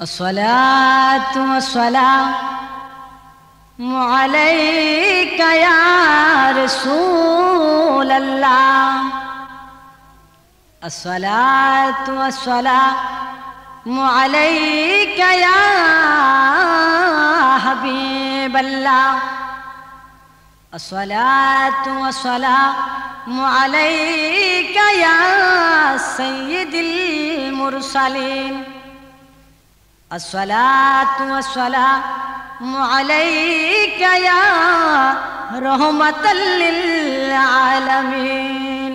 الصلاة والسلام عليك يا رسول الله. الصلاة والسلام عليك يا حبيب الله. الصلاة والسلام عليك يا سيد المرسلين. الصلاة والسلام عليك يا رحمة للعالمين.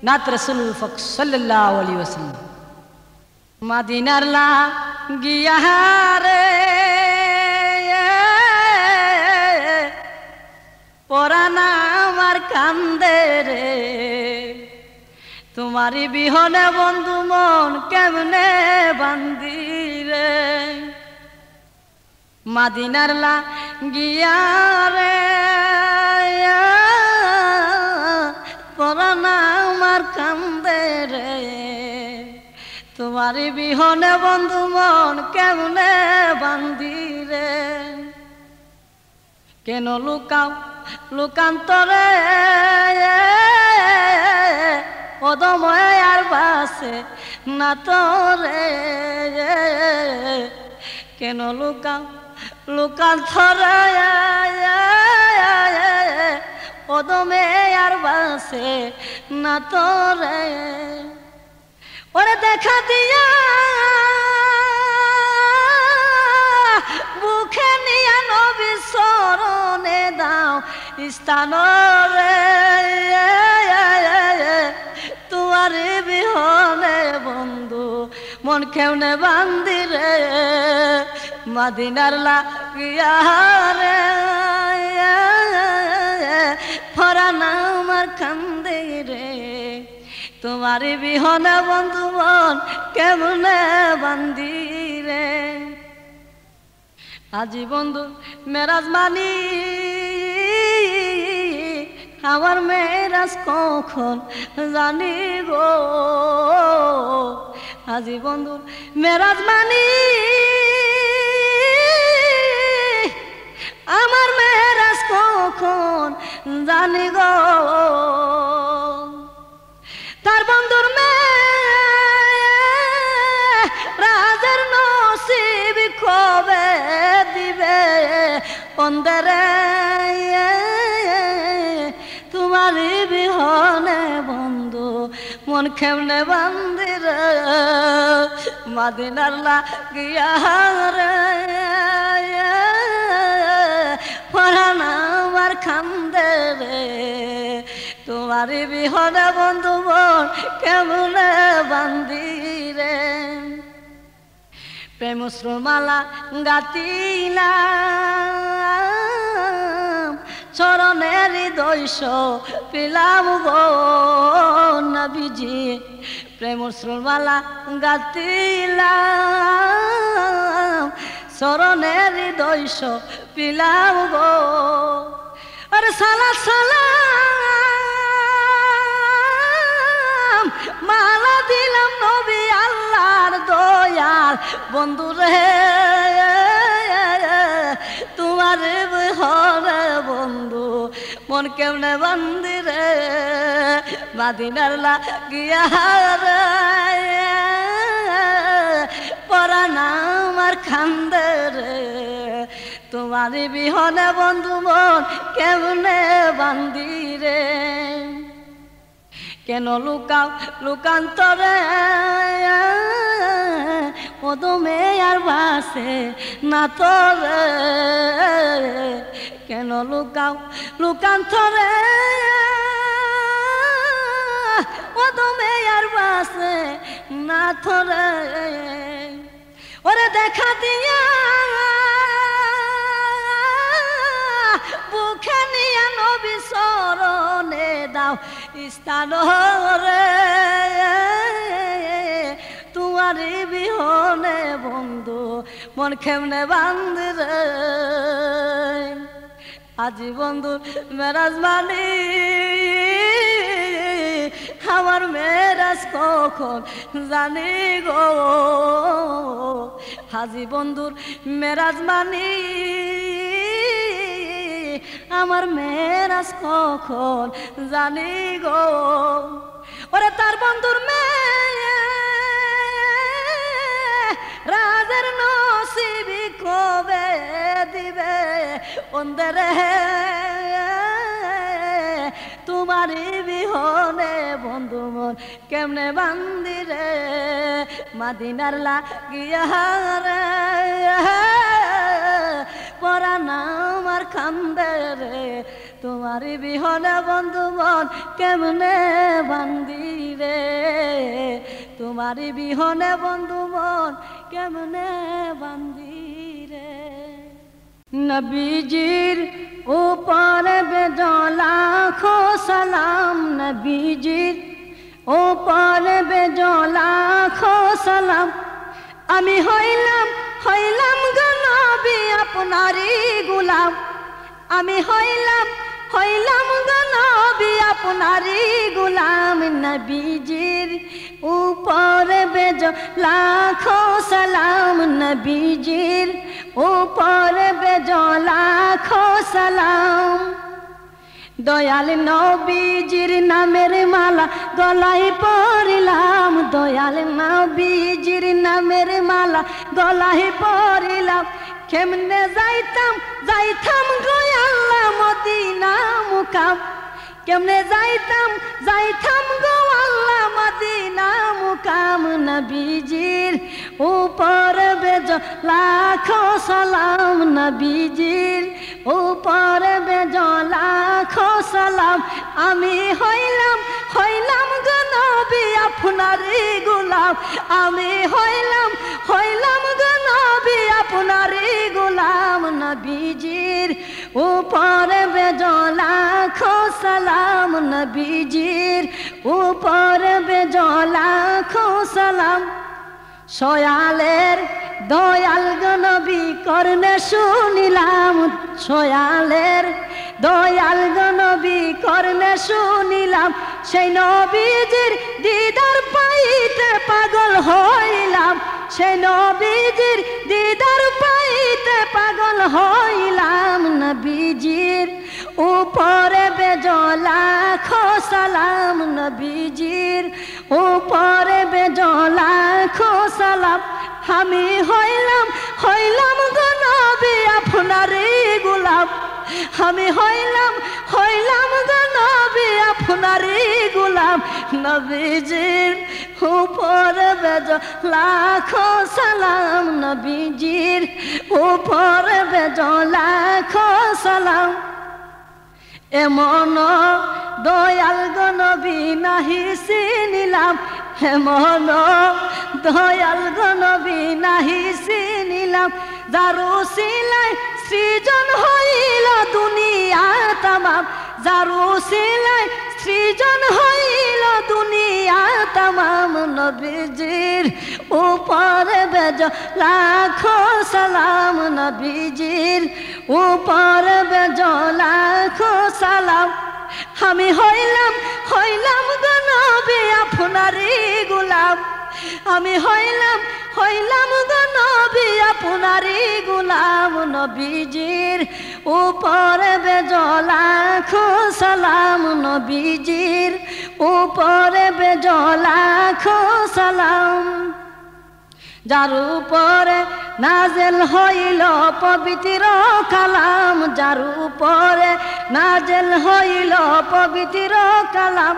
نات رسول الفق صلى الله عليه وسلم. مدينة لا গিয়ারে পরানা আমার কান্দে রে, তোমারি বিহনে বন্ধু মন কেমনে বান্দি রে। মদিনার লা গিয়ারে পরানা আমার কান্দে রে, তোমারি বিহনে বন্ধু মন কেমনে বান্দি রে। কেন লুকাও লুকান্তরে ওদময় আর বাসে না তোরে। কেন লুকাও লুকান্তরে ওদমে আর বাসে না তোরে। ওরে দেখা দিয়া বুকে নিয়া নবী শরণে দাও স্থান রে। তোমার বিহনে বন্ধু মন কেমনে বান্দি রে। মদিনার লাগিয়া রে ফরানা আমার কান্দে রে, তোমার বিহনে বন্ধু মন কেমনে বান্দি রে। আজি বন্ধু মেরাজ মানি আমার মেরাজ কখন জানি গো। আজি বন্ধু মেরাজ মানি আমার মেরাজ কখন জানি গো। তার বন্ধুর রাজার নসিব কবে দিবে অন্ধরে। তোমার বিহনে বন্ধু মন কেমনে বান্দি রে। মদিনার লাগিয়া রে পরানা আমার কান্দে রে, তোমার বিহনে বন্ধু মন কেমনে বান্দি রে। প্রেম শ্রমালা গাতিলাম চরণের দৈশ পিলাম গো নবীজি। প্রেম শ্রমালা গাতিলাম চরণের দৈশ পিলাম গো। আরে সালা সালাম মালা দিলাম নবী আল্লাহর দয়াল বন্ধু রে। তোমার বিহনে বন্ধু মন কেমনে বান্দি রে। মদিনার লাগিয়া রে পরানা আমার কান্দে রে, তোমার বিহনে বন্ধু মন কেমনে বান্দি রে। কেন লুকাও লুকান্তরে ওদমে আর বাসে না তোরে। কেন লুকাও লুকান্তরে ওদমে আর বাসে না তোরে। ওরে দেখা দিয়া বুকে নিয়া নবী শরণে দাও স্থান রে। তোমার বিহনে বন্ধু মন কেমনে বান্দি রে। আজি বন্ধু মেরাজ মানি আমার মেরাজ কখন জানি গো হাজি বন্ধুর মেরাজ মানি আমার মেরাজ কখন জানি গো ওরে তার বন্ধুর মেয়ে রাজের নসিবি কবে দিবে অন্ধেরে তোমারি বিহনে বন্ধু মন কেমনে বান্দি রে মাদিনার লাগিয়া রে পরাণ আমার কান্দে রে তোমারি বিহনে বন্ধু মন কেমনে বান্দি রে তোমারি বিহনে বন্ধু মন কেমনে বান্দি রে নবীজির উপরে বেজলাখো সালাম নবীজির উপরে বেজলাখো সালাম আমি হইলাম গো নবী আপনারই গোলাম আমি হইলাম গো নবী আপনারই গোলাম নবীজির উপরে বেজলাখো সালাম নবীজির উপরে বেজলাখো সালাম দয়াল নবীজির নামের মালা গলায় পরিলাম দয়াল নবীজির নামের মালা গলায় পরিলাম কেমনে যাইতাম গো আল্লাহ মদিনা মুকাম কেমনে যাইতাম গো আল্লাহ মদিনা মুকাম নবীজির উপর বেজলাখো সালাম নবীজির উপর বেজলাখো সালাম আমি হইলাম গো নবী আপনারই গোলাম আমি হইলাম গো নবী আপনারই গোলাম নবীজির উপর বেজলাখো সালাম নবীজির উপর বেজলাখো সালাম সয়ালের দয়াল গো নবী করনে শুনিলাম সয়ালের দয়াল গো নবী করনে শুনিলাম সেই নবীজির দিদার পাইতে পাগল হইলাম সেই নবীজির দিদার পাইতে পাগল হইলাম নবীজির উপরে বেজলাখো সালাম নবীজির উপরে বেজলাখো সালাম আমি হইলাম গো নবী আপনারই গোলাম আমি হইলাম গো নবী আপনারই গোলাম নবীজির উপরে বেজলাখো সালাম নবীজির উপরে বেজলাখো সালাম এমন দয়াল গো নবী নাহি চিনিলাম এমন দয়াল গো নবী নাহি চিনিলাম যারু সিলাই সৃজন হইল দুনিয়া তামাম যারু সিলাই সৃজন হইল দুনিয়া তামাম নবীজির উপরে বেজলাখো সালাম নবীজির উপরে বেজলাখো সালাম আমি হইলাম গো নবী আপনারই গোলাম আমি হইলাম গো নবী আপনারই গোলাম নবীজির উপরে বেজলাখো সালাম নবীজির উপরে বেজলাখো সালাম যার উপরে নাজেল হইল পবিত্র কালাম যার উপরে নাজেল হইল পবিত্র কালাম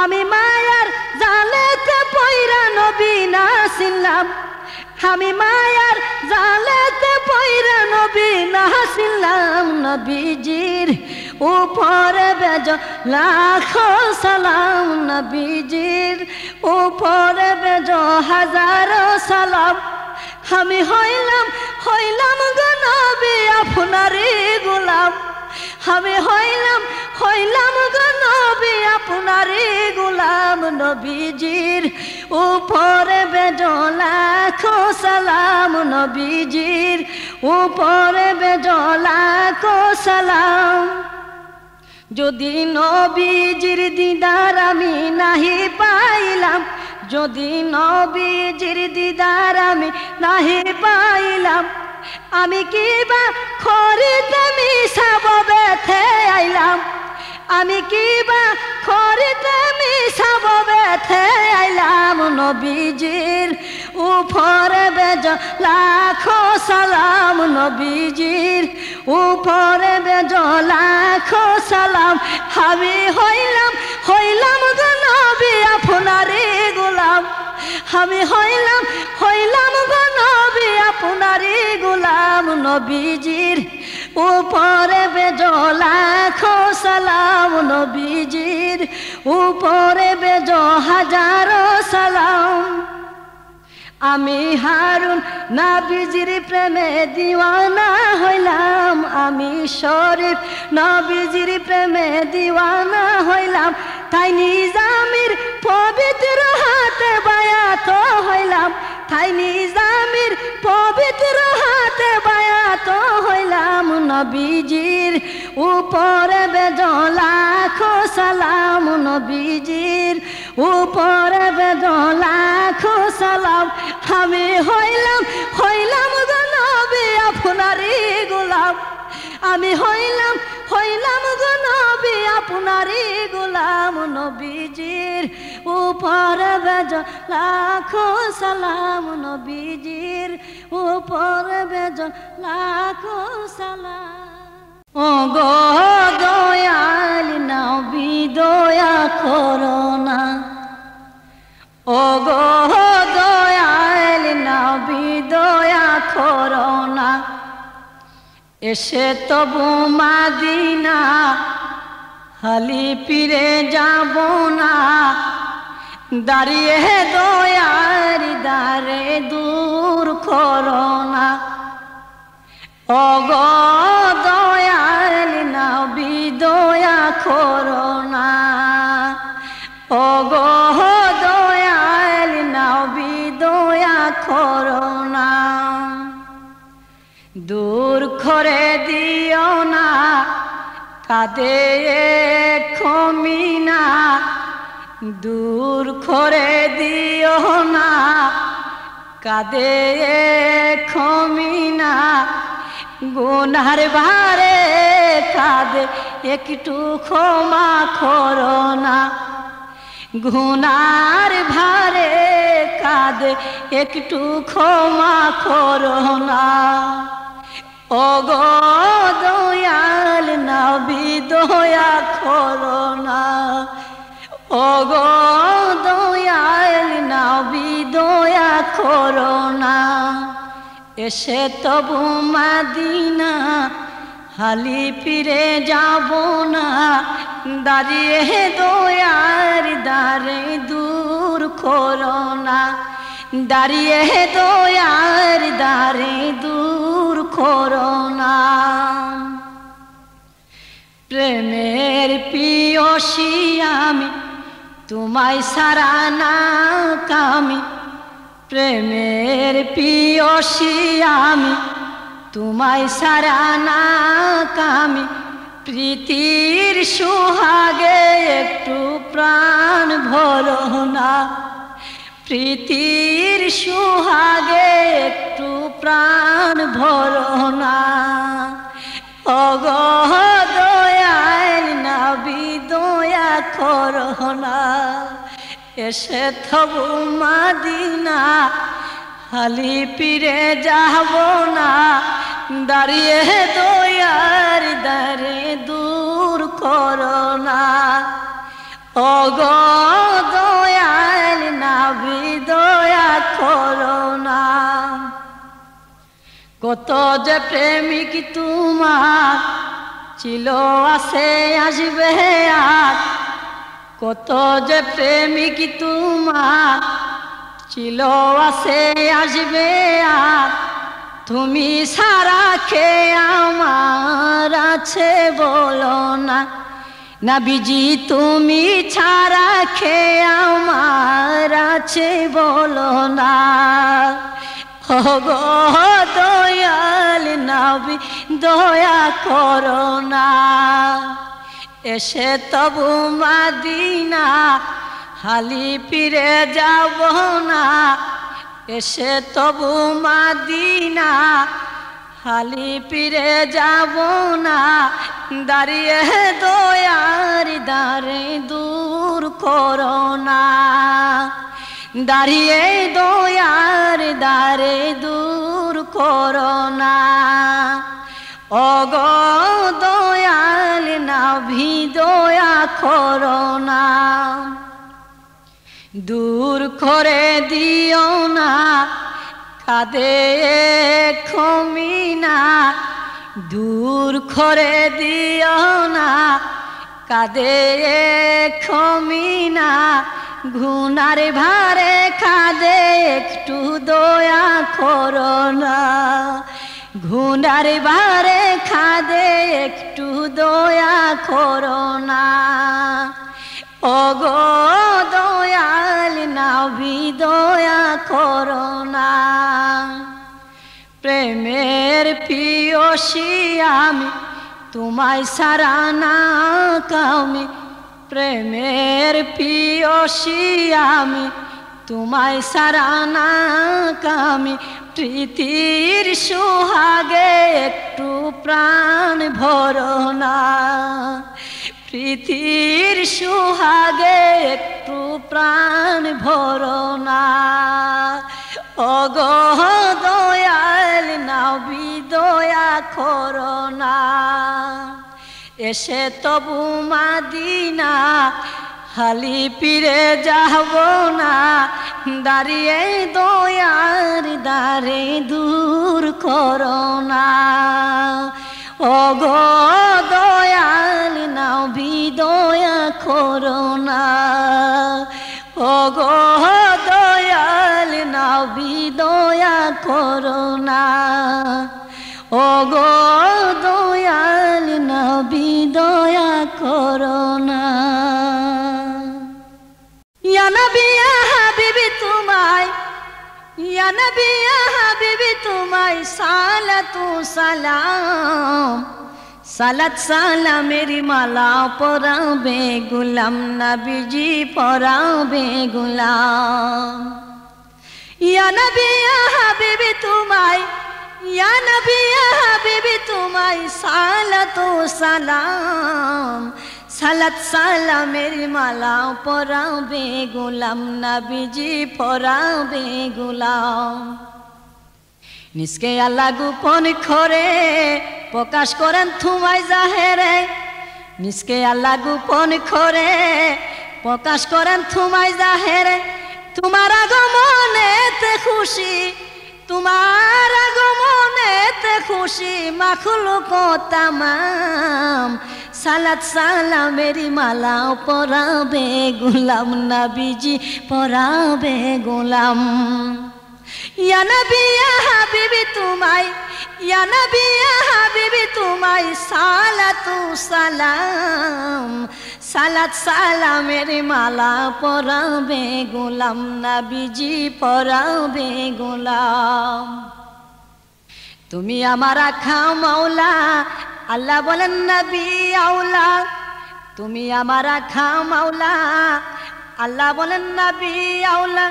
আমি মায়ার জালেতে পয়রা নবী না চিনলাম আমি মায়ার জালেতে পয়রা নবী না চিনলাম নবীজির উপরে বেজলাখো সালাম নবীজির উপরে হাজারো সালাম আমি হইলাম গো নবী আপনারই গোলাম আমি হইলাম গো নবী আপনারই গোলাম নবীজির উপরে বেজলাখো সালাম নবীজির উপরে বেজলাখো সালাম যদি নবীজির দিদার আমি নাহি পাইলাম, যদি নবীজির দিদার আমি নাহি পাইলাম, আমি কিবা খরিতে মিশাব বেথে আইলাম, আমি কিবা খরিতে মিশাব বেথে আইলাম। নবীজির উপরে বেজ লাখো সালাম, নবীজির উপরে বেজ লাখো সালাম। আমি হইলাম হইলাম গো নবী আপনারই গোলাম, আমি হইলাম হইলাম গো নবী আপনারই গোলাম। নবীজির উপরে বেজ লাখো সালাম, নবীজির উপরে বেজ হাজারো সালাম। আমি হারুন নবীজির প্রেমে দিওয়ানা হইলাম, আমি শরীফ নবীজির প্রেমে দিওয়ানা হইলাম। তাই নিজামির পবিত্র হাতে বায়াত হইলাম, তাই নিজামির পবিত্র হাতে বায়াত হইলাম। নবীজির উপরে বেজ লাখো সালাম, নবীজির উপরে বেজ লাখো সালাম। আমি হইলাম হইলাম গো নবী আপনারই গোলাম, আমি হইলাম হইলাম গো নবী আপনারই গোলাম। নবীজির উপরে বেজ লাখো সালাম, নবীজির উপরে বেজ লাখো সালাম। ও গো দয়াল নবী দয়া করো না, ও গো দয়াল নবী দয়া করো না। এসে তবু মাদিনা হালি ফিরে যাব না, দাঁড়িয়ে দয়ার দারে দূর করো না। ও গো দয়াল নবী দয়া করো না, ও গো দয়াল নবী দয়া করো না। দূর করে দিও না কাঁদে ক্ষমিনা, দূর করে দিও না কাঁদে ক্ষমিনা। গুনার ভারে কাঁদে একটু ক্ষমা করো না, গুনার ভারে কাঁদে একটু ক্ষমা করো না। ও গো দয়াল নবী দয়া করো না, ও গো দয়াল নবী দয়া করো না। এসে তবু মাদিনা হালি ফিরে যাব না, দাঁড়িয়ে দয়ার দারে দূর করো না, দাঁড়িয়ে দয়ার দারে দূর করো না। প্রেমের পিয়সী আমি তোমায় সারা না কামি, প্রেমের পিয়সী আমি তোমায় সারা না কামি। প্রীতির সুহাগে একটু প্রাণ ভরো না, প্রীতির সুহাগে একটু প্রাণ ভরো না। ও গো দয়াল নবী দয়া করো না। এসে তবু মাদিনা হালি ফিরে যাব না, দাঁড়িয়ে দয়ার দারে দূর করো না। ও গো দয়াল নবী দয়া করো না। কত যে প্রেমিক তোমার ছিল আছে আসবে আর, কত যে প্রেমিক তোমার ছিল আছে আসবে আর। তুমি সারা খেয়ে আমার আছে বলো না, নবীজি তুমি ছাড়া খেয়ে আমার আছে বলো না। ও গো দয়াল নবী দয়া করো না। এসে তবু মদিনা হালি ফিরে যাব না এসে তবু মদিনা হালি ফিরে যাব না দাঁড়িয়ে দয়ার দ্বারে দূর করো না দাঁড়িয়ে দয়ার দ্বারে দূর করো না ওগো দয়াল নাভি দয়া করো না দূর করে দিও না কাঁদে ক্ষমিনা দূর করে দিও না কাঁদে ক্ষমিনা গুনার ভারে কাঁদে একটু দয়া করো না গুনার ভারে কাঁদে একটু দয়া করো না ওগো দয়াল নাভি দয়া করো না প্রেমের পিয়সী আমি তোমায় সারা না কামি প্রেমের পিয়সী আমি তোমায় সারা না কামি প্রীতির সোহাগে একটু প্রাণ ভরো না প্রীতির সোহাগে একটু প্রাণ ভরো না ওগো দয়াল নাভি দয়া করো না এসে তবু মদিনা হালি ফিরে যাব না দাঁড়িয়ে দয়ার দ্বারে দূর করো না ওগো দয়াল নাভি দয়া করো না ওগো দয়াল নাভি দয়া করো না ওগো দয়াল নাভি দয়া করো না ইয়া নবী ইয়া হাবিবি তোমায় ইয়া নবী ইয়া হাবিবি তোমায় সালাতু সালাম সালাত সালামের মালা পরাবে গোলাম নবীজি পরাবে গোলাম ইয়া নবী ইয়া হাবিবি তোমায় ইয়া নবী ইয়া হাবিবি তোমায় সালাতু সালাম সালাত সালামের মালা পরাবে গোলাম নবীজি পরাবে গোলাম নিষ্কে আল্লাহ গোপন করে প্রকাশ করেন তোমায় জাহেরে নিষ্কে আল্লাহ গোপন করে প্রকাশ করেন তোমায় জাহেরে তোমার আগমনেতে খুশি তোমার আগমনেতে খুশি মাখলুক তামাম সালাত সালামের মালা পরাবে গোলাম নবীজি পরাবে গোলাম ইয়া নবী ইয়া হাবিবি তোমায় ইয়া নবী ইয়া হাবিবি তোমায় সালাতু সালাম সালাত সালামের মালা পরাবে গোলাম নবীজি পরাবে গোলাম তুমি আমার আখা মাওলা আল্লাহ বলেন নবী আওলা তুমি আমার আখা মাওলা আল্লাহ বলেন নবী আওলা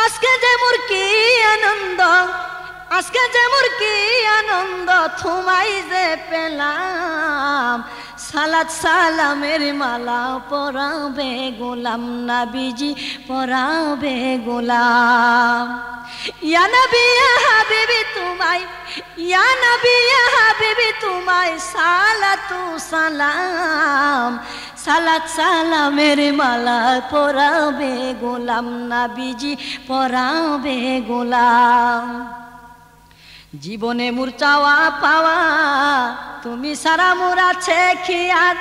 আজকে যে মোর কি আনন্দ আজকে যে মোর কি আনন্দ তোমায় যে পেলাম সালাত সালামের মালা পরাবে গোলাম নবীজি পরাবে গোলাম ইয়া নবী ইয়া হাবিবি তোমায় ইয়া নবী ইয়া হাবিবি তোমায় সালাতু সালাম সালাত সালামের মালা পরাবে গোলাম নবীজি পরাবে গোলাম জীবনে মোর চাওয়া পাওয়া তুমি সারা মোর আছে খিয়াল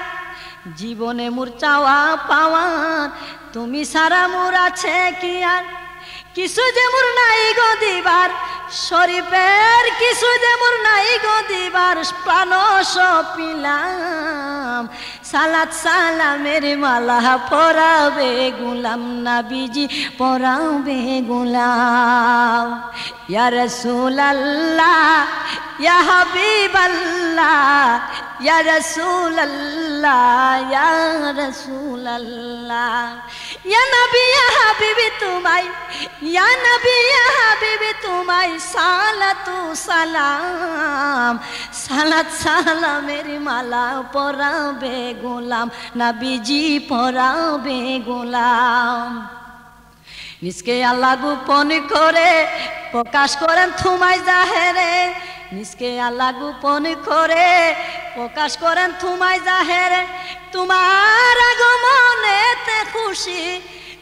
জীবনে মোর চাওয়া পাওয়া তুমি সারা মোর আছে খিয়াল কিছু যে মোর নাই গো দিবার শরীফের কিছু যে মোর নাই গো দিবার প্রাণ সপিলাম সালাত সালামের মালা পরাবে গোলাম নবীজি পরাবে গোলাম ইয়া রাসূলুল্লাহ ইয়া হাবিবাল্লাহ ইয়া রাসূলুল্লাহ ইয়া রাসূলুল্লাহ ইয়া নবী ইয়া হাবিবি তোমায় ইয়া নবী ইয়া হাবিবি তোমায় সালাতু সালাম সালাত সালামের মালা পরাবে গোলাম নবীজি পরাবে গোলাম নিজকে আল্লাহ গোপন করে প্রকাশ করেন তোমায় জাহেরে নিজকে আল্লাহ গোপন করে প্রকাশ করেন তোমায় জাহেরে তোমার আগমনেতে খুশি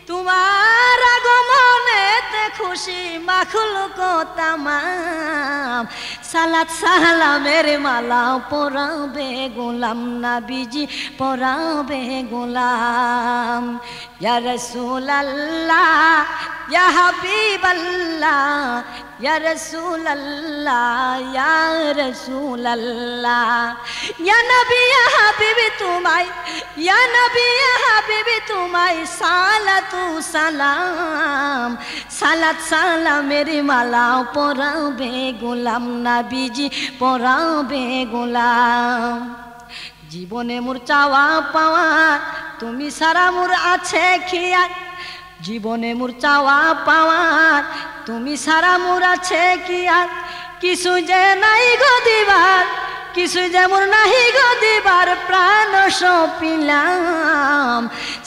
তোমার আগমনেতে খুশি মাখলুক তামাম সালাত সালামের মালা পরাবে গোলাম নবীজি পরাবে গোলাম ইয়া রাসূলুল্লাহ ইয়া হাবিবাল্লাহ ইয়া রাসূলুল্লাহ ইয়া রাসূলুল্লাহ ইয়া নবী ইয়া হাবিবি তোমায় ইয়া নবী ইয়া হাবিবি তোমায় সালাতু সালাম সালাত সালামের মালা পরাবে গোলাম নবীজি পরাবে গোলাম জীবনে মোর চাওয়া পাওয়া তুমি সারা মোর আছে খিয়াল জীবনে মোর চাওয়া পাওয়া তুমি সারা মোর আছে খিয়াল কিছু যে নাই গো দিবার কিছু যে মোর নাহি গো দিবার প্রাণ সপিলাম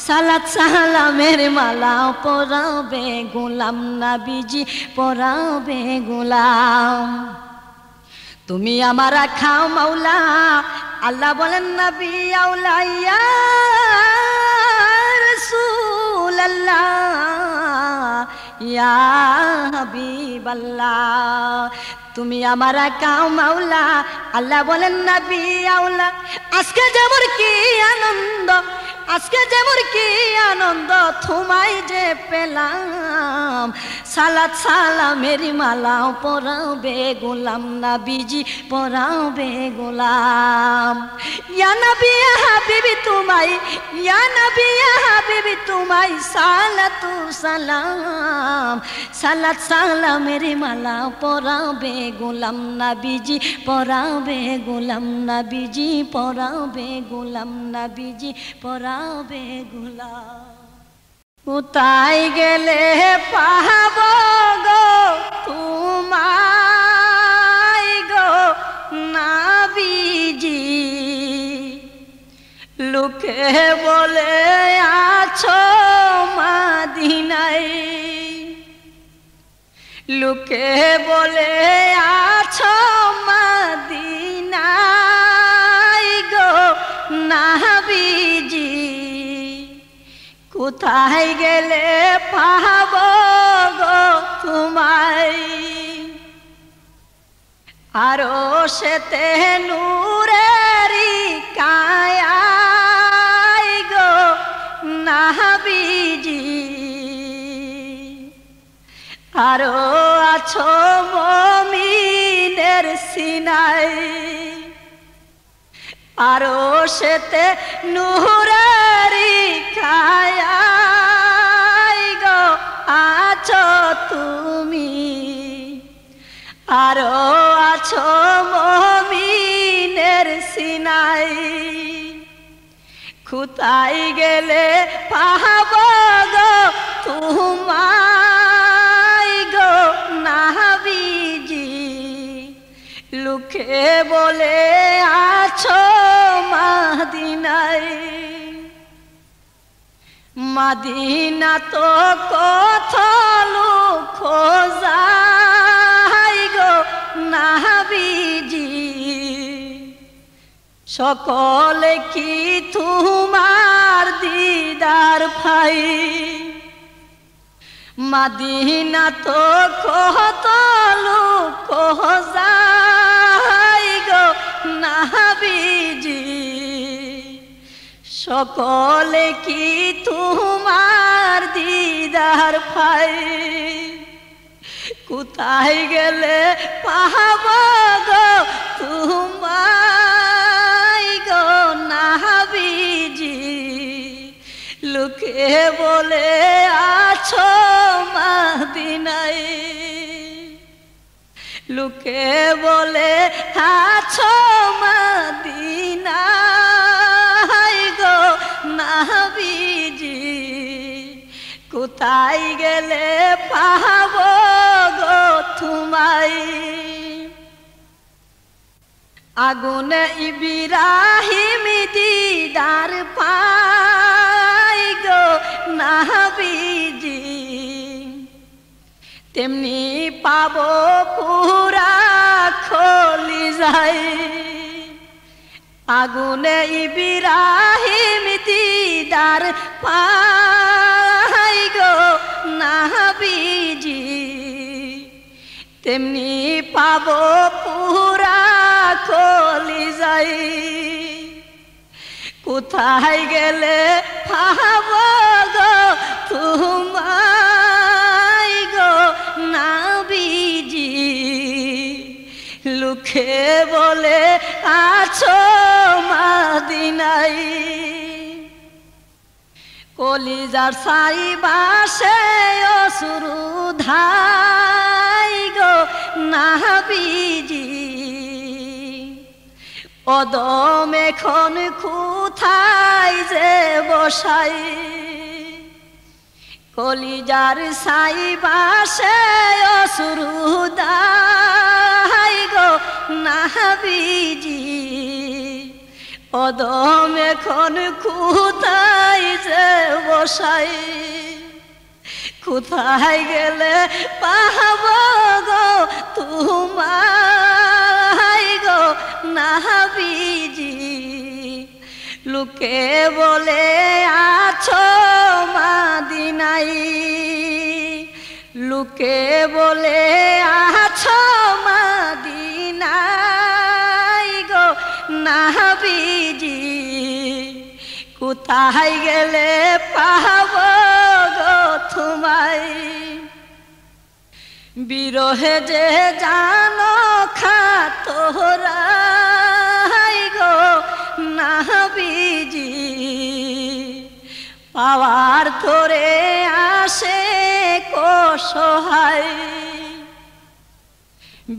সালাত সালামের মালা পরাবে গোলাম নবীজি পরাবে গোলাম তুমি আমার খাও মাওলা আল্লাহ বলেন নবী আউলা ইয়া রাসূলুল্লাহ ইয়া হাবিবাল্লাহ তুমি আমার কাও মাওলা আল্লাহ বলেন নবী আউলা আজকে যেমন কি আনন্দ আজকে যেমন কি আনন্দ তোমায় যে পেলাম সালাত সালামের মালা পরাবে গোলাম নবীজি পরাবে গোলাম ইয়া নবী ইয়া হাবিবি তোমায় ইয়া নবী ইয়া হাবিবি তোমায় সালাতু সালাম সালাত সালামের মালা পরাবে গোলাম নবীজি পরাবে গোলাম নবীজি পরাবে গোলাম নবীজি পরাবে গোলাম কোথায় গেলে পাব গো তোমায় গো নবীজি লোকে বলে আছো মদিনায় লোকে বলে আছো মদিনায় গো নবীজি কোথায় গেলে পাব গো তোমায় আরো সেতে নূরেরি কায়ায় গো নবীজি আরো আছো মুমিনের সিনায় আরো সেতে নূরেরি কায়ায় গো আছো তুমি আরো আছো মুমিনের সিনায় কোথায় গেলে পাব গো তোমায় গো নবীজি লোকে বলে আছো মদিনায় মদিনা তো কত লোক যায় গো নবীজি সকলে কি তোমার দিদার ভাই মদিনা তো কত লোক যায় গো নবীজি সকলে কি তোমার দিদার ভাই কোথায় গেলে পাব গো তোমায় গো নবীজি লোকে বলে আছো মদিনায় লোকে বলে আছো মদিনায় গো নবীজি, কোথায় গেলে পাবো গো তোমায়। আগুনে ইব্রাহিম দিদার পাই গো নবীজি, তেমনি পাবো পুরা কলিজায়। আগুনে ইব্রাহিম দিদার পাই গো নবীজি, তেমনি পাবো পুরা কলিজায়। কোথায় গেলে পাবো গো তোমায় গো নবীজি, লোকে বলে আছো মদিনায়। কলিজার সাই বাসে অশ্রু ধাই গো নবীজি, অদম এখন কোথায় যে বসাই। কলিজার সাই বাসে অশ্রু ধাই গো নবীজি, অদম এখন কোথায় যে বসাই। কোথায় গেলে পাবো গো তোমায় গো নবীজি, লোকে বলে আছো মদিনায়। লোকে বলে আছো মদিনায় গো নবীজি, কোথায় গেলে পাবো গো তোমায়। বিরহে যে জানো খাতরাই গো নবীজি, পাওয়ার তোরে আসে কসহায়।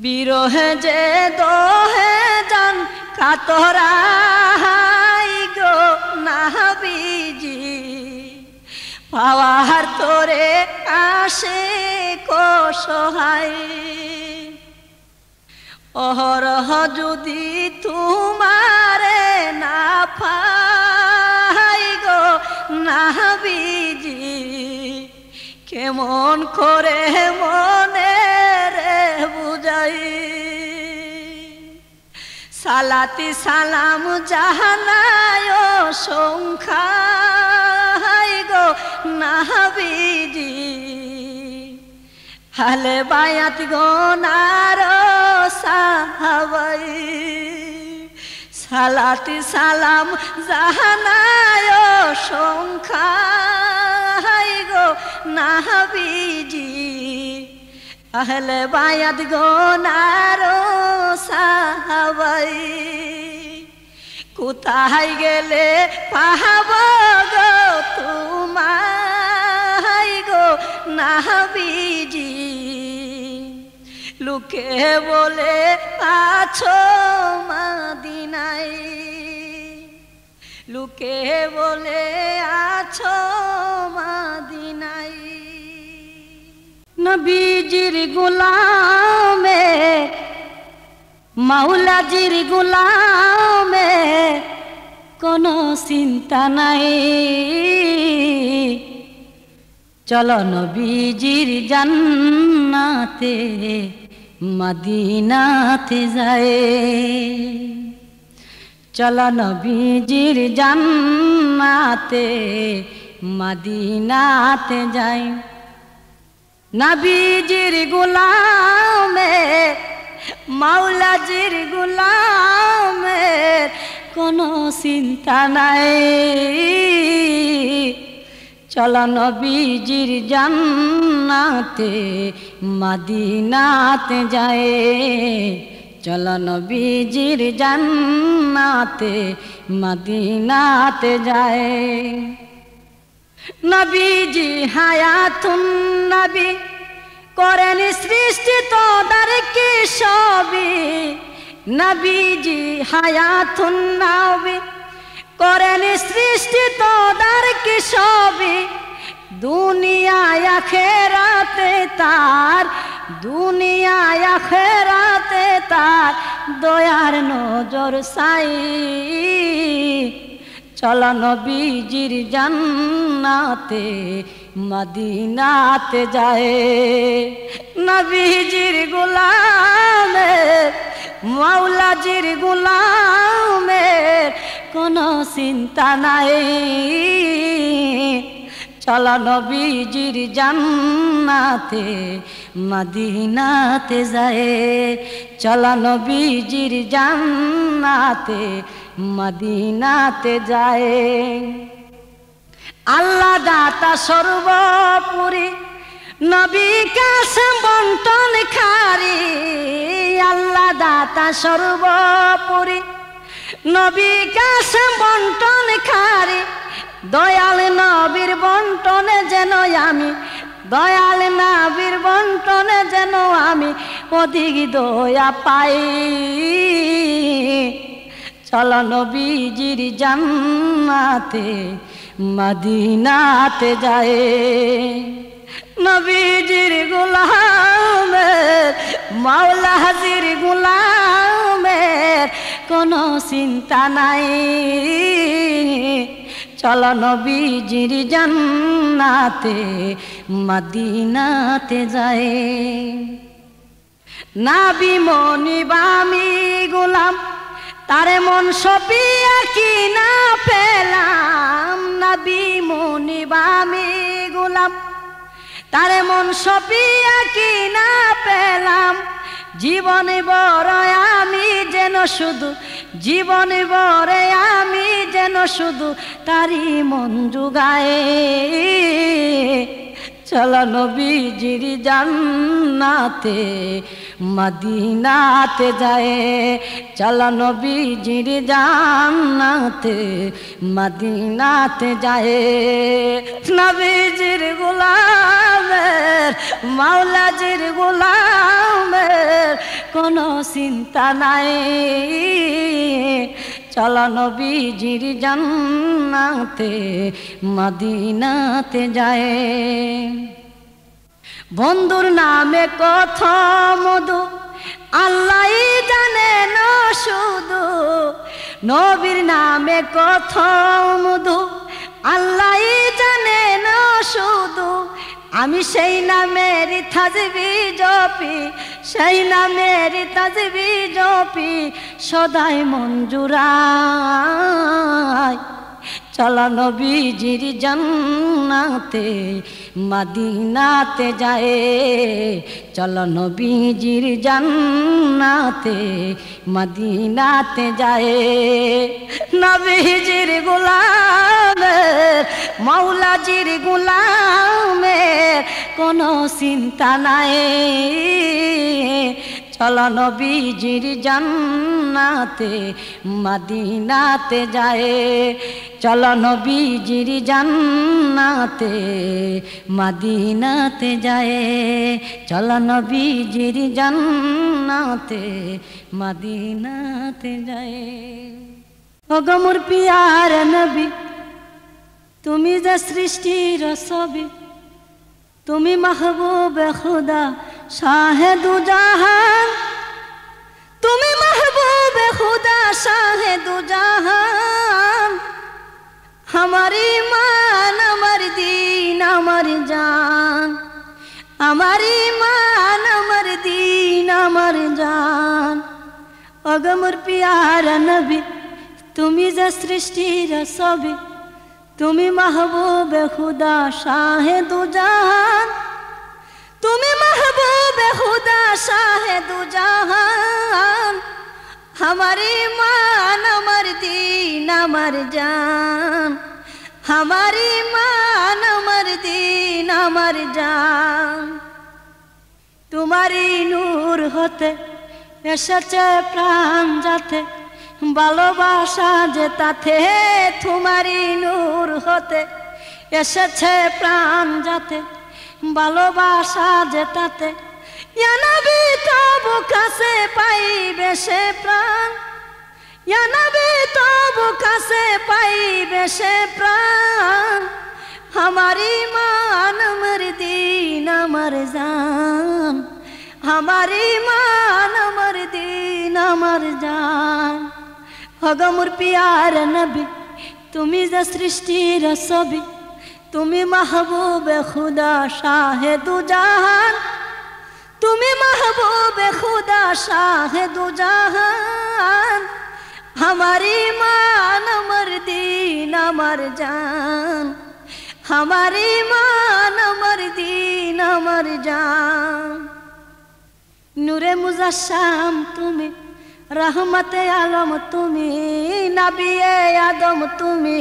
বিরহে যে দোহে জান কাতরাই গো নবীজি, পাওয়ার তোরে আসে কসহায়। অহরহ যদি তোমারে না পাই গো নবীজি, কেমন করে মনে রে বুঝাই। সালাতি সালাম জাহানায় সংখ্যায় গো নবীজি, হালে বায়াত গোনার সাহাবাই। সালাতি সালাম জাহানায় সংখ্যায় গো নবীজি, আহলে বায়াত গোনার সাহাবাই। কোথায় গেলে পাবো গো তোমায় গো নবীজি, লোকে বলে আছো মদিনায়। লোকে বলে আছো মদিনায়। নবীজির গোলামে মাওলাজির গোলামে কোনো চিন্তা নাই। চলো নবীজির জান্নাতে মদিনাতে যায়। চলো নবীজির জান্নাতে মদিনাতে যায়। নবীজির গোলামে মাওলাজির গোলামের কোনো চিন্তা নাই। চলো নবীজির জান্নাতে মদিনাতে যায়। চলো নবীজির জান্নাতে মদিনাতে যায়। নবীজি হায়াতুন নবী করেন সৃষ্টি তোদের কি সবই নবীজি হায়াতুন নবী করেন সৃষ্টি তোদের কি সবই দুনিয়ায় আখিরাতে তার দুনিয়ায় আখিরাতে তার দয়ার নজর সাই চলো নবীজির জান্নাতে মদিনাতে যায় নবীজির গোলামের মাওলাজির গোলামের কোনো চিন্তা নাই চলো নবীজির জান্নাতে মদিনাতে যায় চলো নবীজির জান্নাতে মদিনাতে যায় আল্লাহ দাতা সর্বোপরি নবী কাছে বন্টন খারি আল্লাহ দাতা সর্বোপরি নবী কাছে বন্টন খারি দয়াল নবীর বন্টনে যেন আমি দয়াল নবীর বন্টনে যেন আমি অধিক দয়া পাই চলো নবীজির জান্নাতে মদিনাতে যায় নবীজির গোলামের মাওলাজির গোলামের কোনো চিন্তা নাই চলো নবীজির জান্নাতে মদিনাতে যায় নাবি মনিবামি গোলাম তারে মন সপিয়া কি না পেলাম নবী মনিবামি গোলাম তারে মন সপিয়া কি না পেলাম জীবনে বড় আমি যেন শুধু জীবনে বড় আমি যেন শুধু তারি মন জুগায় চলো নবীজির জান্নাতে মদিনাতে যায় চলো নবীজির জান্নাতে মদিনাতে যায় নবীজির গোলামের মাওলাজির গোলামের কোনো চিন্তা নাই চলো নবীজির জান্নাতে মদিনাতে যায় বন্ধুর নামে কত মধু আল্লাহ জানে না শুধু নবীর নামে কত মধু আল্লাহ জানে না শুধু আমি সেই নামের তাসবিহ জপি সেই নামের তাসবিহ জপি সদাই মন জুড়াই চলো নবীজির জান্নাতে মদিনাতে যায় চলো নবীজির জান্নাতে মদিনাতে যায় নবীজির গোলামের মাওলাজির গোলামের কোনো চিন্তা নাই চলো নবীজির জান্নাতে মদিনাতে যায় চলো নবীজির জান্নাতে মদিনাতে যায় চলো নবীজির জান্নাতে মদিনাতে যায় ওগো মোর পিয়ার নবী তুমি যে সৃষ্টির ছবি তুমি মাহবুবে খুদা শাহে দু জাহান তুমি মাহবুবে খুদা শাহে দু জাহান আমার ঈমান আমার দীন আমার জান আমার ঈমান আমার দীন আমার জান ওগো মোর পিয়ারা নবী তুমি যে সৃষ্টির ছবি তুমি মাহবুবে খুদা শাহে দু জাহান তুমি মাহবুবে খুদা শাহে দু জাহান আমার ঈমান আমার দীন আমার জান আমার ঈমান আমার দীন আমার জান তোমারই নূর হতে এসেছে প্রাণ যাতে ভালোবাসা যে তাতে তোমারই নূর হতে এসেছে প্রাণ যাতে ভালোবাসা যেটাতে ইয়া নবী তবু কাছে পাইবে সে প্রাণ, ইয়া নবী তবু কাছে পাইবে সে প্রাণ। আমার ঈমান আমার দীন আমার জান, আমার ঈমান আমার দীন আমার জান। হগো মোর পিয়ার নবী তুমি যে সৃষ্টির ছবি, তুমি মাহবুবে খুদা শাহে দু জাহান, তুমি মাহবুবে খুদা শাহে দু জাহান। আমার ঈমান আমার দীন আমার জান, আমার ঈমান আমার দীন আমার জান। নূরে মুজাসসাম তুমি, রহমতে আলম তুমি, নবিয়ে আদম তুমি।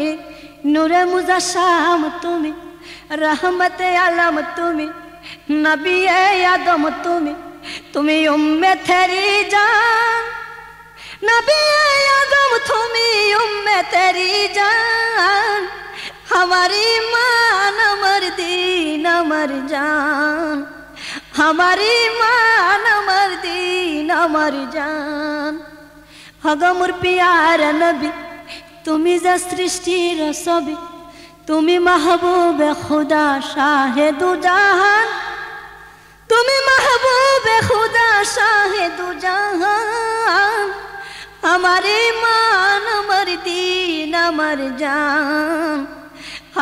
নূরে মুজাসসাম তুমি, রহমতে আলম তুমি, নবিয়ে আদম তুমি। তুমি উম্মে তেরি জান, নবিয়ে আদম তুমি উম্মে তেরি জান। আমার ঈমান আমার দীন আমার জান, আমার ঈমান আমার দীন আমার জান। হগো মোর পিয়ার নবী তুমি যে সৃষ্টির ছবি, তুমি মাহবুবে খুদা শাহে দু জাহান, তুমি মাহবুবে খুদা শাহে দু জাহান। আমার ঈমান আমার দীন আমার জান,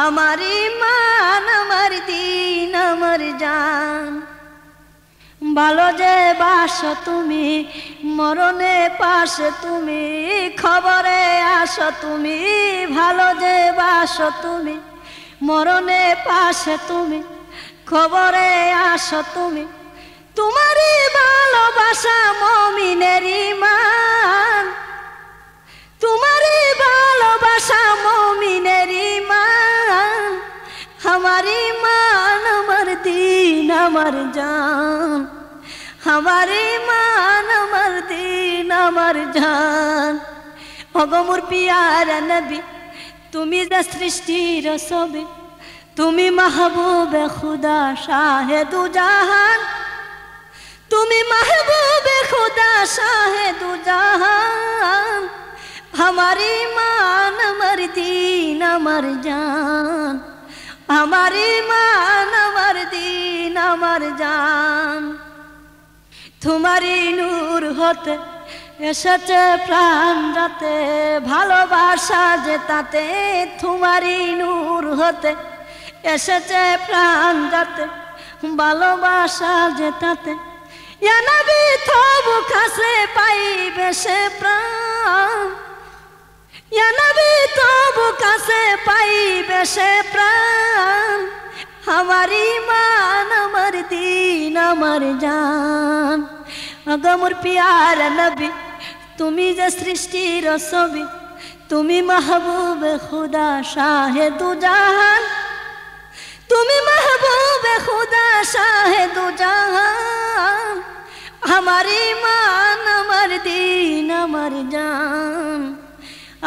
আমার ঈমান আমার দীন আমার জান। ভালো যে বাসো তুমি মরণে পাশে তুমি, খবরে আসো তুমি। ভালো যে বাসো তুমি মরণে পাশে তুমি, খবরে আসো তুমি। তোমারই ভালোবাসা মুমিনের ঈমান, তোমারই ভালোবাসা মুমিনের ঈমান। আমার ঈমান আমার দীন আমার জান, আমার ঈমান আমার দীন আমার জান। ওগো মোর পিয়ার নবী তুমি যে সৃষ্টির ছবি, তুমি মাহবুবে খুদা শাহে দু জাহান, তুমি মাহবুবে খুদা শাহে দু জাহান। আমার ঈমান আমার দীন আমার জান, আমার ঈমান আমার দীন আমার জান। তোমারই নূর হতে এসেছে প্রাণ রাতে, ভালোবাসা যে তাতে। তোমারই নূর হতে এসেছে প্রাণ রাতে, ভালোবাসা যে তাতে। ইয়া নবী তবু কাছে পাইবে সে প্রাণ, ইয়া নবী তবু কাছে পাইবে সে প্রাণ। আমার ঈমান আমার দীন আমার জান। ওগো মোর পিয়ার নবী তুমি যে সৃষ্টির ছবি, তুমি মাহবুবে খুদা শাহে দু জাহান, তুমি মাহবুবে খুদা শাহে দু জাহান। আমার ঈমান আমার দীন আমার জান,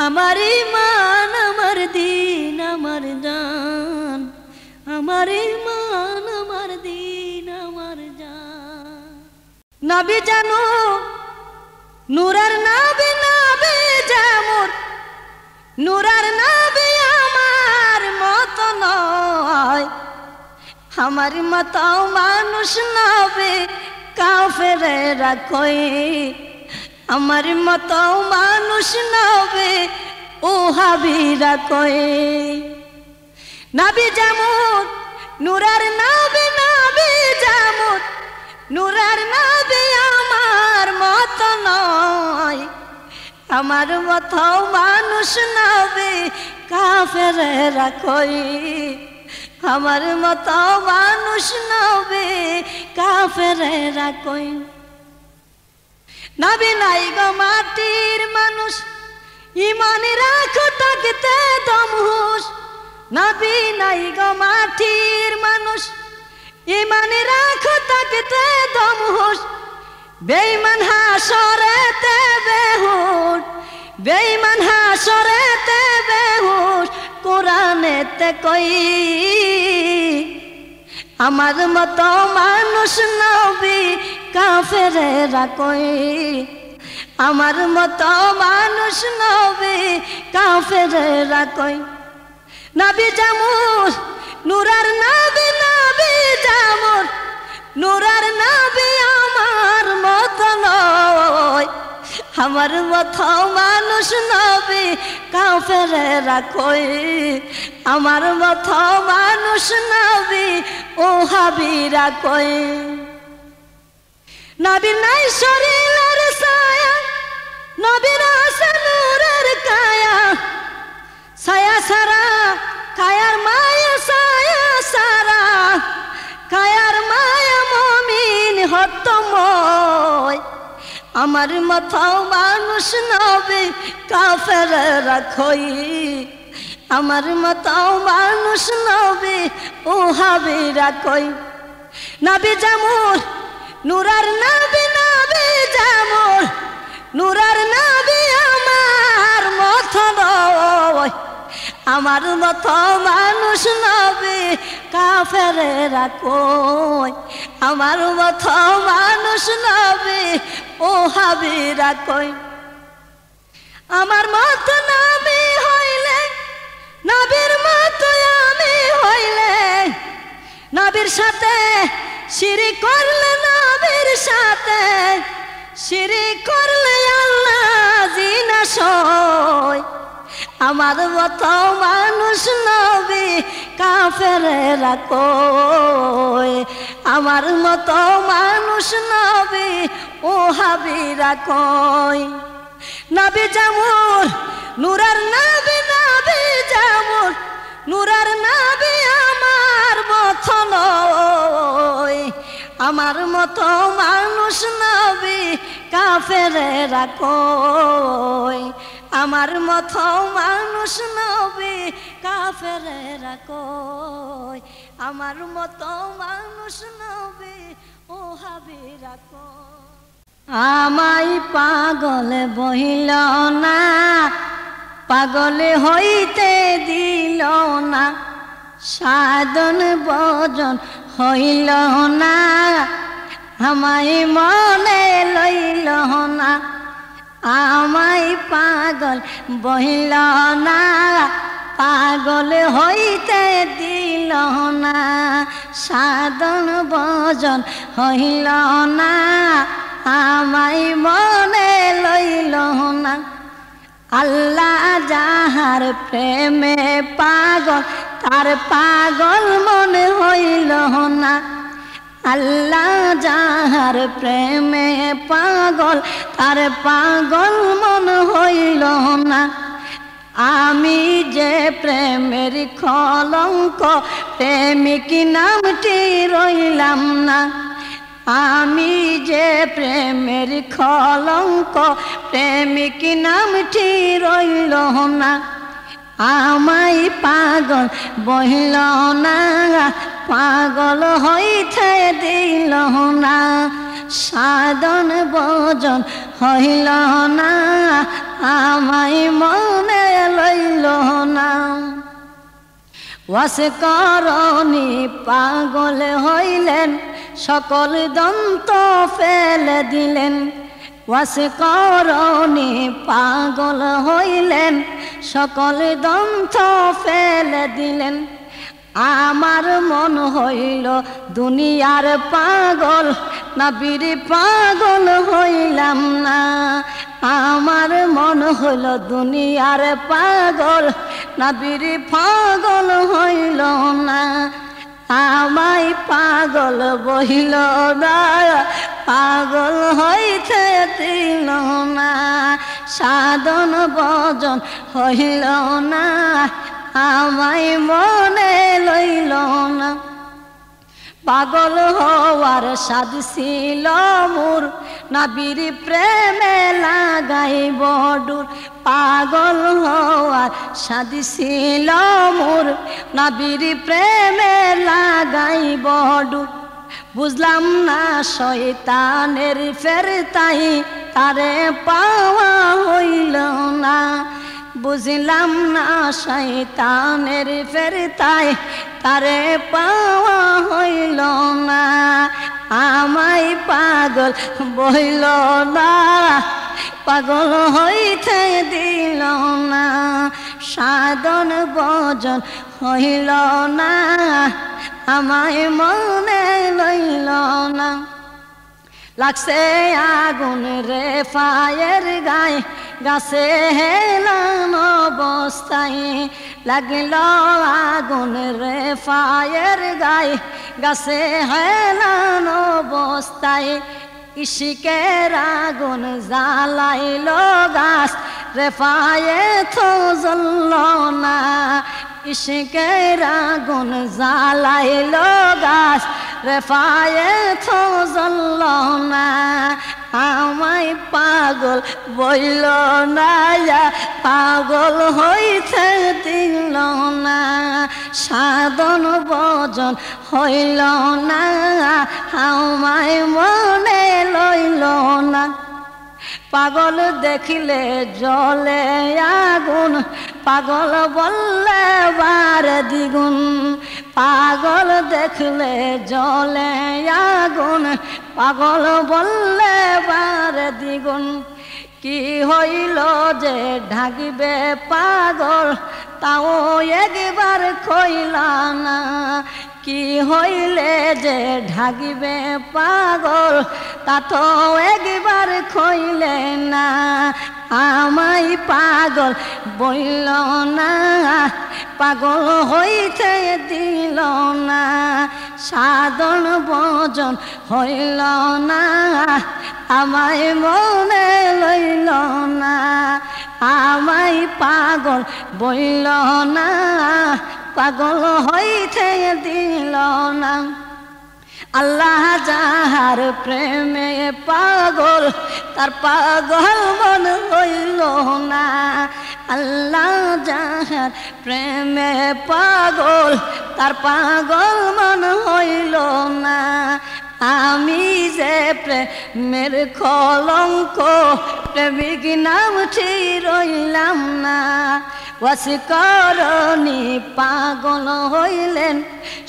আমার ঈমান আমার দীন আমার জান, আমার ঈমান আমার দীন আমার জান। নবী জানো নূরের নবী, নবী যেমন নূরের নবী আমার মত নয়। আমার মতো মানুষ নবী কাফেরেরা কই, আমার মতো মানুষ নবী ওহাবীরা কই। নবী যেমন নূরের নবী, নবী যেমন নূরের নবী আমার মত নয়। আমার মতো মানুষ নবী কাফেরেরা কই, আমার মতো মানুষ নবী কাফেরেরা কই। নবী নাই গো মাটির মানুষ, ঈমান রাখো থাকতে দম হুঁশ। নবী নাই গো মাটির মানুষ, ঈমান রাখো থাকতে দম হুঁশ। বেঈমান হাসরেতে বেহুশ, বেঈমান হাসরেতে বেহুশ। কোরআনেতে কই আমার মতো মানুষ নবী কাফেরেরা কই আমার মতো মানুষ নবী কাফেরেরা কই নবী জামুর নূরার নবী নবী জামুর নূরার নবী আমার মতো নয় আমার মতো মানুষ নবী কাফেরেরা কই আমার মতো মানুষ নবী ওহাবীরা কই নবীর নাই শরীরের ছায়া নবীর আছে নূরের কায়া ছায়া সারা কায়ার মায়া ছায়া সারা কায়ার মায়া মুমিন হতময় আমার মতো মানুষ নবী কাফেরেরা কই আমার মতো মানুষ নবী ওহাবীরা কই নবী জামুর নূরার নবী নবী জামুর নূরার নবী আমার মতো নয় আমার মতো মানুষ নবী কাফেরেরা কই আমার মতো মানুষ নবী ওহাবীরা কই আমার মতো নবী হইলে নবীর মতো আমি হইলে নবীর সাথে শিরিক করলে নবীর সাথে শিরিক করলে আল্লাহ জিনা সয় আমার মতো মানুষ নবী কাফেরেরা কই আমার মতো মানুষ নবী ওহাবীরা কই নবী জামুর নূরার নবী নবী জামুর নূরার নবী আমার মতো নয় আমার মতো মানুষ নবী কাফেরেরা কই আমার মতো মানুষ নবী কাফেরেরা কই আমার মতো মানুষ নবী ওহাবীরা কই আমায় পাগল বহিল না পাগল হইতে দিল না সাধন ভজন হইল না আমায় মনে লইল না আমায় পাগল বহিল না পাগল হইতে দিল না সাধন ভজন হইল না আমায় মনে লইল না আল্লাহ যাহার প্রেমে পাগল তার পাগল মনে হইল না আল্লাহ যাহার প্রেমে পাগল তার পাগল মনে হইল না আমি যে প্রেমের কলঙ্ক প্রেমিক নামটি রইলাম না আমি যে প্রেমের কলঙ্ক প্রেমিক নামটি রইল না আমায় পাগল বহিল না পাগল হইতে দিল না সাধন ভজন হইল না আমায় মনে লইল না ওয়াসকরণী পাগল হইলেন সকল দন্ত ফেলে দিলেন ওয়াসকরণী পাগল হইলেন সকল দন্ত ফেলে দিলেন আমার মন হইল দুনিয়ার পাগল নবীর পাগল হইলাম না আমার মন হইল দুনিয়ার পাগল নবীর পাগল হইল না আমায় পাগল বহিল না পাগল হইতে দিল না সাধন ভজন হইল না আমায় মনে লইল না পাগল হওয়ার সাধ ছিল মোর নবীর প্রেমে লাগাইব ডুর পাগল হওয়ার সাধ ছিল মোর নবীর প্রেমে লাগাইব ডুর বুঝলাম না শয়তানের ফেরতাই তারে পাওয়া হইল না বুঝলাম না শয়তানের ফেরতাই তারে পাওয়া হইল না, আমায় পাগল বইল না, পাগল হইতে দিল না, সাধন ভজন হইল না, আমায় মনে লইল না। লাগছে আগুন রে ফায়ের গায়ে, গাছে হেলান অবস্থায়, লাগিল আগুন রে ফায়ের গায়ে, গাছে হেলান অবস্থায়, ইশিকের আগুন জ্বালাইল গাছ রে ফায়ে থো জ্বলল না, ইশিকের আগুন জ্বালাইল গাছ রে ফায়ে থো জ্বলল না, আমায় পাগল বইল না, পাগল হইতে দিল না, সাধন ভজন হইল না, আমায় মনে লইল না। পাগল দেখিলে জলে আগুন, পাগল বললে বার দ্বিগুণ, পাগল দেখলে জলে আগুন, পাগল বললে বার দ্বিগুণ। কি হইল যে ঢাকিবে পাগল, তাও একবার কইলা না, কি হইলে যে ঢাকিবে পাগল, তা তো একবার কইলে না, আমায় পাগল বইল না, পাগল হইতে দিল না, সাধন ভজন হইল না, আমায় মনে লইল না, আমায় পাগল বইল না, পাগল হইতে দিল না। আল্লাহ যাহার প্রেমে পাগল, তার পাগল মন হইল না, আল্লাহ যাহার প্রেমে পাগল, তার পাগল মন হইল না। আমি যে প্রেমের কলঙ্ক, প্রেমিক নামটি রইলাম না, ওয়াসিকরণী পাগল হইলেন,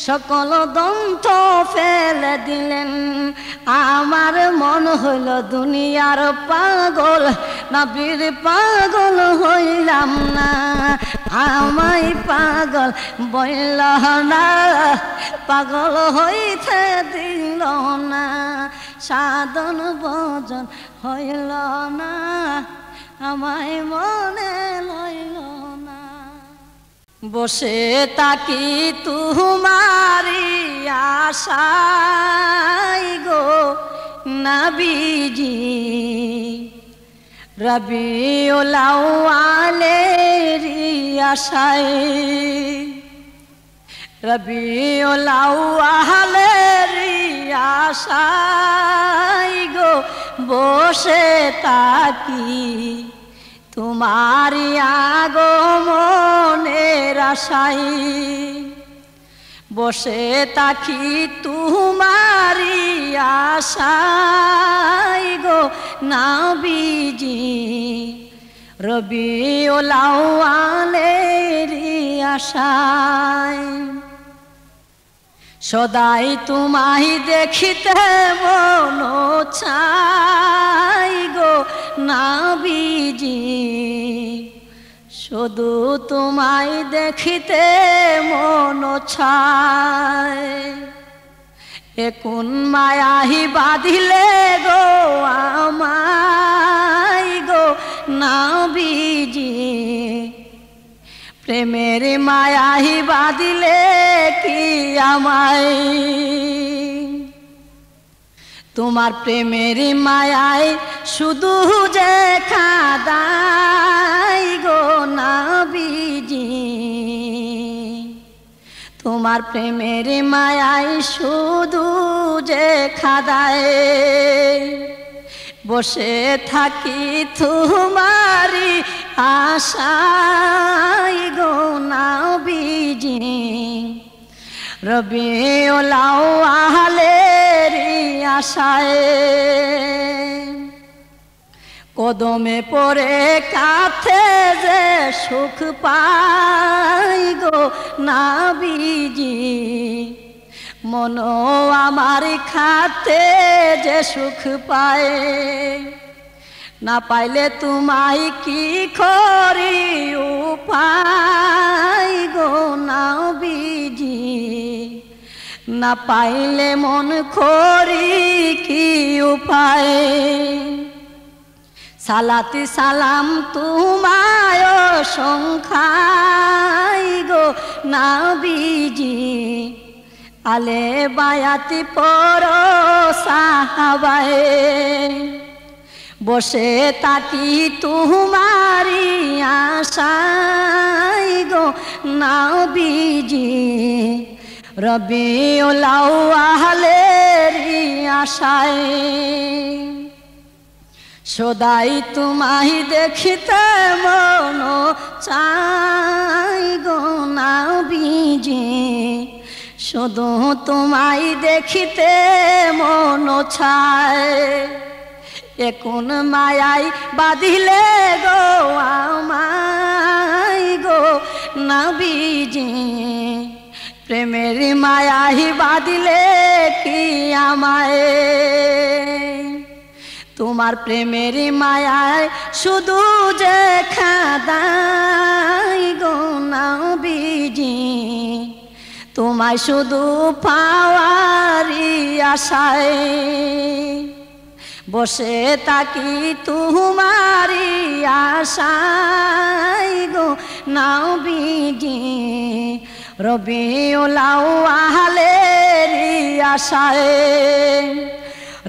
সকল দন্ত ফেলে দিলেন, আমার মন হইল দুনিয়ার পাগল, নবীর পাগল হইলাম না, আমায় পাগল বইল না, পাগল হইতে দিল না, সাধন ভজন হইল না, আমায় মনে লইল না। বসে তাকি তুমারি আশাই গো নবীজি, রবিউল আউয়ালেরি আশায়, রবিউল আউয়ালেরি আশাই গো বসে তাকি তোমারি আগমনের আশায়, বসে তাকি তোমারি আশায় গো নবীজি, রবিউল আউয়ালেরি আশায়। সদাই তোমায় দেখিতে মন চাই গো নবীজি, শুধু তোমায় দেখিতে মন চাই, এখন মায়াহি বাঁধিলে গো আমায় গো নবীজি, প্রেমের মায়াহি বাঁধিলে কি আমায়, তোমার প্রেমের মায়ায় শুধু যে খাদাই গো নবীজি, তোমার প্রেমের মায়ায় শুধু যে খাদায়, বসে থাকি তোমারি আশায় গো নবীজি, রবিউল আউয়ালেরি আশায়। কদমে পড়ে কাছে যে সুখ পাই গো নবীজি, মন আমার খাতে যে সুখ পায়, না পাইলে তোমায় কি করি উপায় গো নবীজি, না পাইলে মন করি কি উপায়। সালাতি সালাম তোমায় সংখ্যাই গো নবীজি, আলে বায়াতি পর সাহাবায়ে, বসে তাকি তোমারি আশাই গো নবীজি, রবিউল আউয়ালেরি আশায়। সদাই তোমায় দেখিতে মন চাই গো নবীজি, শুধু তোমায় দেখিতে মন চায়। এখন মায়াই বাঁধিলে গো আমায় গো নবীজি, প্রেমের মায়াই বাঁধিলে কি আমায়। তোমার প্রেমের মায়ায় শুধু যে খাদাই গো নবীজি, তোমায় শুধু পাওয়ারি আশায়, বসে তাকি তোমারি আশায় গো নবীজি, রবিউল আউয়ালেরি আশায়,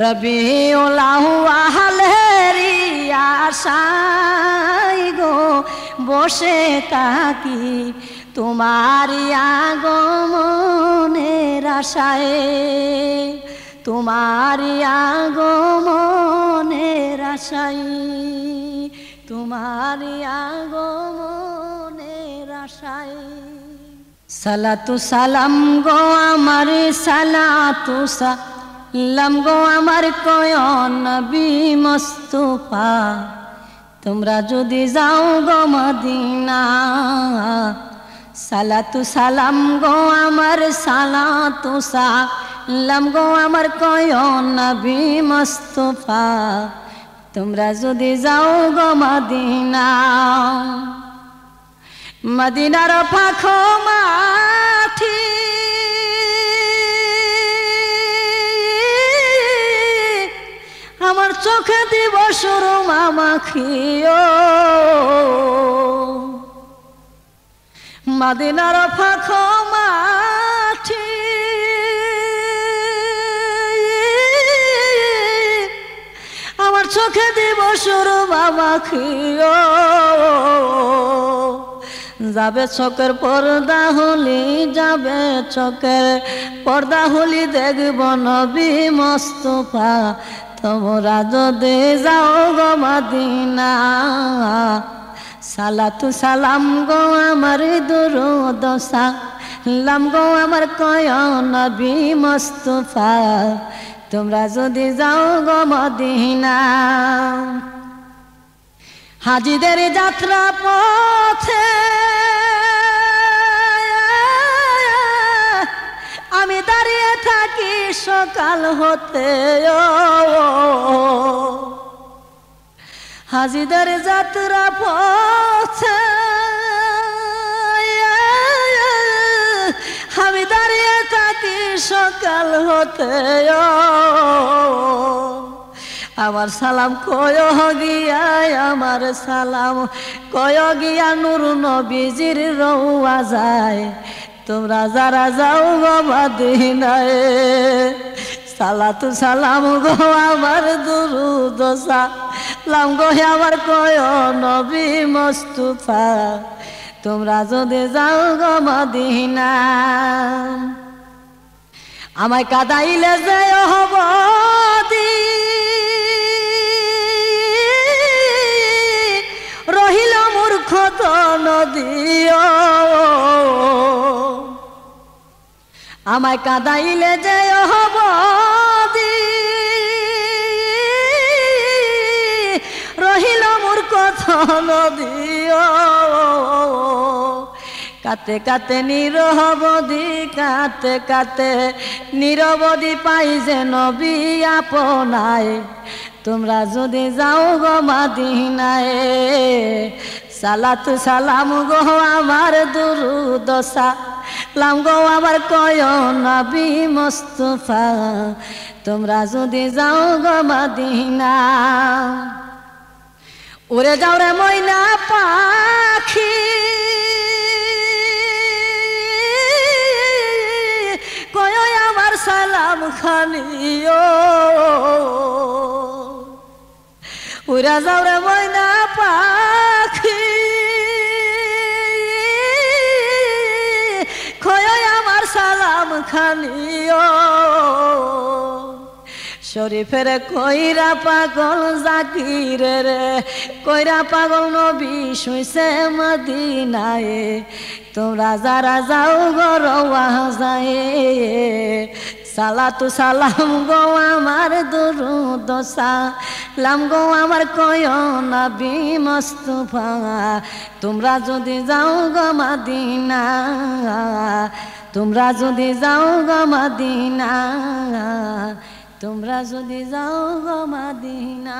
রবিউল আউয়ালেরি আশায় গো বসে তাকি তোমারি আগমনের আশায়, তোমারি আগমনের আশায়, তোমারি আগমনের আশায়। সালাতু সালাম গো আমার, সালাতু সালাম গো আমার কয় নবী মুস্তাফা, তোমরা যদি যাও গো মদিনা। সালাতু সালাম গো আমার, সালাতু সালাম গো আমার কয় নবী মুস্তাফা, তোমরা যদি যাও গো মদিনা। মদিনার পাখ মাঠি আমার চোখে দিব সুরমা মাখিও, মদিনার পাখ মাঠি আমার চোখে দিব সুরমা মাখিও, যাবে চোখের পর্দা হলি, যাবে চোখের পর্দা হলি দেখব নবী মুস্তাফা, তোমরা যদি যাও গো মদিনা। সালাতু সালাম গো আমার, দুরূদ সালাম গো আমার কয় নবী মুস্তাফা, তোমরা যদি যাও গো মদিনা। হাজিদের যাত্রা পথে আমি দাঁড়িয়ে থাকি সকাল হতে, হাজিদের যাত্রা পথে আমি দাঁড়িয়ে থাকি সকাল হতে, আমার সালাম কয় গিয়া, আমার সালাম কয় গিয়া নূর নবীজির রওয়া যায়, তোমরা যারা যাও গো মদিনায়। সালাতু সালাম গো আমার, দুরূদ সালাম গো আমার কয় নবী মুস্তাফা, তোমরা যদি যাও গো মদিনা। আমায় কাদাইলে যে হব রহিল মূর্খ তো নদীও, আমায় কাদাইলে যে হব রহিল কত নদীও কাতে কাতে নিরবধি কাতে কাতে নিরবধি পাই যে নবী আপনায় তোমরা যদি যাও গো মদিনায় সালাতু সালাম গো আমার দুরুদ সালাম গো আমার কয় নবী মুস্তাফা তোমরা যদি যাও গো মদিনা উড়ে যাও রে ময়না পাখি কয় আমার সালাম খানিও উড়ে যাও রে ময়না পাখি কয় আমার সালাম খানিও শরীফের কইরা পাগল জাকির রে কইরা পাগল নবী শুইছে মদিনায় তোমরা যারা যাও গো রওয়া যায় সালাতু সালাম গো আমার দুরুদ সালাম গো আমার কয় নবী মুস্তাফা তোমরা যদি যাও গো মদিনা তোমরা যদি যাও গো মদিনা তোমরা যদি যাও গো মদিনা।